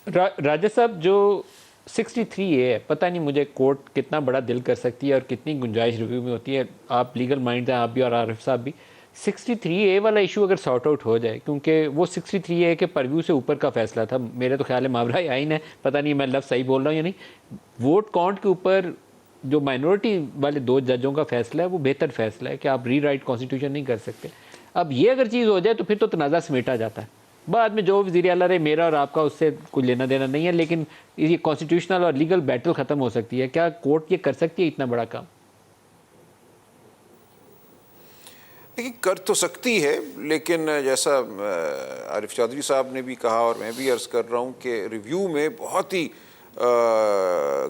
راجہ صاحب جو 63A ہے، پتہ نہیں مجھے کورٹ کتنا بڑا دل کر سکتی ہے اور کتنی گنجائش ریویو میں ہوتی ہے. آپ لیگل مائنڈ ہیں آپ بھی اور عارف صاحب بھی. 63A والا ایشو اگر سارٹ آؤٹ ہو جائے، کیونکہ وہ 63A کے پرویو سے اوپر کا فیصلہ تھا، میرے تو خیال ہے ماورائے آئین ہے، پتہ نہیں میں لفظ صحیح بول رہا ہوں یا نہیں. ووٹ کاؤنٹ کے اوپر جو مائنورٹی والے 2 ججوں کا فیصلہ ہے وہ بہتر فیصلہ ہے کہ آپ ری رائٹ کانسٹیٹیوشن نہیں کر سکتے. اب یہ اگر چیز ہو جائے تو پھر تو تنازع سمیٹا جاتا ہے. بعد میں جو وزیر اعلیٰ رہے، میرا اور آپ کا اس سے کوئی لینا دینا نہیں ہے، لیکن یہ کانسٹیٹیوشنل اور لیگل بیٹل ختم ہو سکتی ہے. کیا کورٹ یہ کر سکتی ہے اتنا بڑا کام؟ دیکھیے کر تو سکتی ہے، لیکن جیسا عارف چودھری صاحب نے بھی کہا اور میں بھی عرض کر رہا ہوں کہ ریویو میں بہت ہی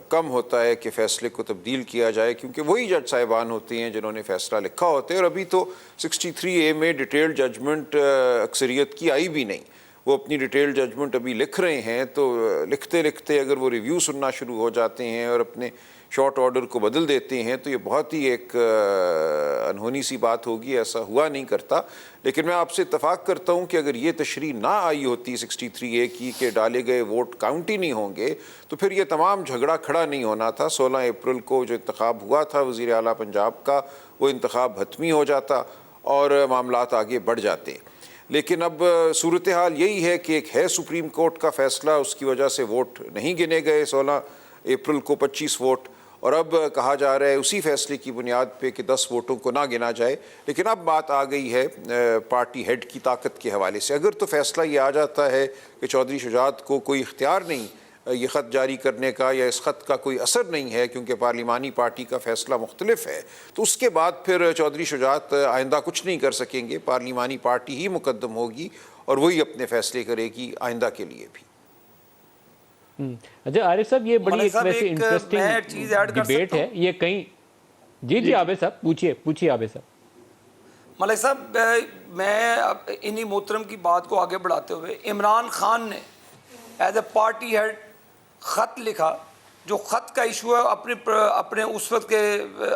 کم ہوتا ہے کہ فیصلے کو تبدیل کیا جائے، کیونکہ وہی جج صاحبان ہوتے ہیں جنہوں نے فیصلہ لکھا ہوتا ہے. اور ابھی تو 63A میں ڈیٹیل ججمنٹ اکثریت کی آئی بھی نہیں. وہ اپنی ڈیٹیل ججمنٹ ابھی لکھ رہے ہیں، تو لکھتے لکھتے اگر وہ ریویو سننا شروع ہو جاتے ہیں اور اپنے شارٹ آرڈر کو بدل دیتے ہیں تو یہ بہت ہی ایک انہونی سی بات ہوگی. ایسا ہوا نہیں کرتا. لیکن میں آپ سے اتفاق کرتا ہوں کہ اگر یہ تشریح نہ آئی ہوتی 63A کی کہ ڈالے گئے ووٹ کاؤنٹ ہی نہیں ہوں گے، تو پھر یہ تمام جھگڑا کھڑا نہیں ہونا تھا. 16 اپریل کو جو انتخاب ہوا تھا وزیر اعلیٰ پنجاب کا، وہ انتخاب حتمی ہو جاتا اور معاملات آگے بڑھ جاتے. لیکن اب صورتحال یہی ہے کہ ایک ہے سپریم کورٹ کا فیصلہ، اس کی وجہ سے ووٹ نہیں گنے گئے 16 اپریل کو 25 ووٹ، اور اب کہا جا رہا ہے اسی فیصلے کی بنیاد پہ کہ 10 ووٹوں کو نہ گنا جائے. لیکن اب بات آ گئی ہے پارٹی ہیڈ کی طاقت کے حوالے سے. اگر تو فیصلہ یہ آ جاتا ہے کہ چودھری شجاعت کو کوئی اختیار نہیں یہ خط جاری کرنے کا، یا اس خط کا کوئی اثر نہیں ہے کیونکہ پارلیمانی پارٹی کا فیصلہ مختلف ہے، تو اس کے بعد پھر چودھری شجاعت آئندہ کچھ نہیں کر سکیں گے. پارلیمانی پارٹی ہی مقدم ہوگی اور وہی اپنے فیصلے کرے گی آئندہ کے لیے بھی. اچھا عارف صاحب، یہ بڑی ایک ویسے انٹرسٹنگ ڈیبیٹ ہے یہ کہیں. جی عابد صاحب پوچھیے عابد صاحب. ملک صاحب، میں انہی محترم کی بات کو آگے بڑھاتے ہوئے، عمران خان نے ایز اے پارٹی ہیڈ خط لکھا. جو خط کا ایشو ہے اپنے اس وقت کے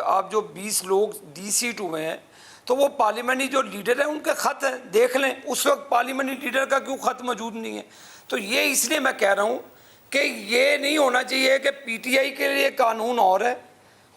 آپ جو 20 لوگ ڈی سیٹ ہوئے ہیں، تو وہ پارلیمنٹری جو لیڈر ہیں ان کے خط ہیں، دیکھ لیں اس وقت پارلیمنٹری لیڈر کا کیوں خط موجود نہیں ہے. تو یہ اس لیے میں کہہ رہا ہوں کہ یہ نہیں ہونا چاہیے کہ پی ٹی آئی کے لیے قانون اور ہے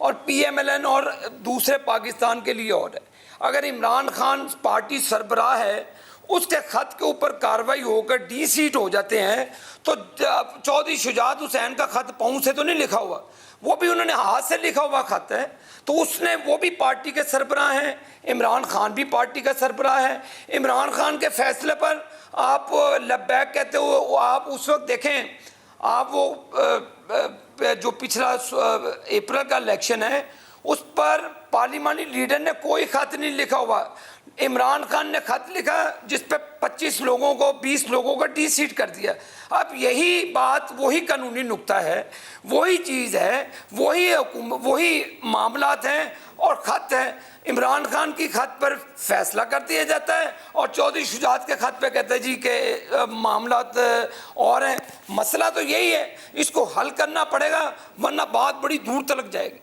اور پی ایم ایل این اور دوسرے پاکستان کے لیے اور ہے. اگر عمران خان پارٹی سربراہ ہے، اس کے خط کے اوپر کارروائی ہو کر ڈی سیٹ ہو جاتے ہیں، تو چودھری شجاعت حسین کا خط پاؤں سے تو نہیں لکھا ہوا، وہ بھی انہوں نے ہاتھ سے لکھا ہوا خط ہے. تو اس نے وہ بھی پارٹی کے سربراہ ہیں، عمران خان بھی پارٹی کا سربراہ ہے. عمران خان کے فیصلے پر آپ لبیک کہتے ہو. آپ اس وقت دیکھیں، آپ وہ جو پچھلا اپریل کا الیکشن ہے اس پر پارلیمانی لیڈر نے کوئی خط نہیں لکھا ہوا. عمران خان نے خط لکھا جس پہ 25 لوگوں کو 20 لوگوں کو ڈی سیٹ کر دیا. اب یہی بات، وہی قانونی نقطہ ہے، وہی چیز ہے، وہی معاملات ہیں اور خط ہے. عمران خان کی خط پر فیصلہ کر دیا جاتا ہے اور چودھری شجاعت کے خط پہ کہتے ہیں جی کہ معاملات اور ہیں. مسئلہ تو یہی ہے، اس کو حل کرنا پڑے گا ورنہ بات بڑی دور تلک جائے گی.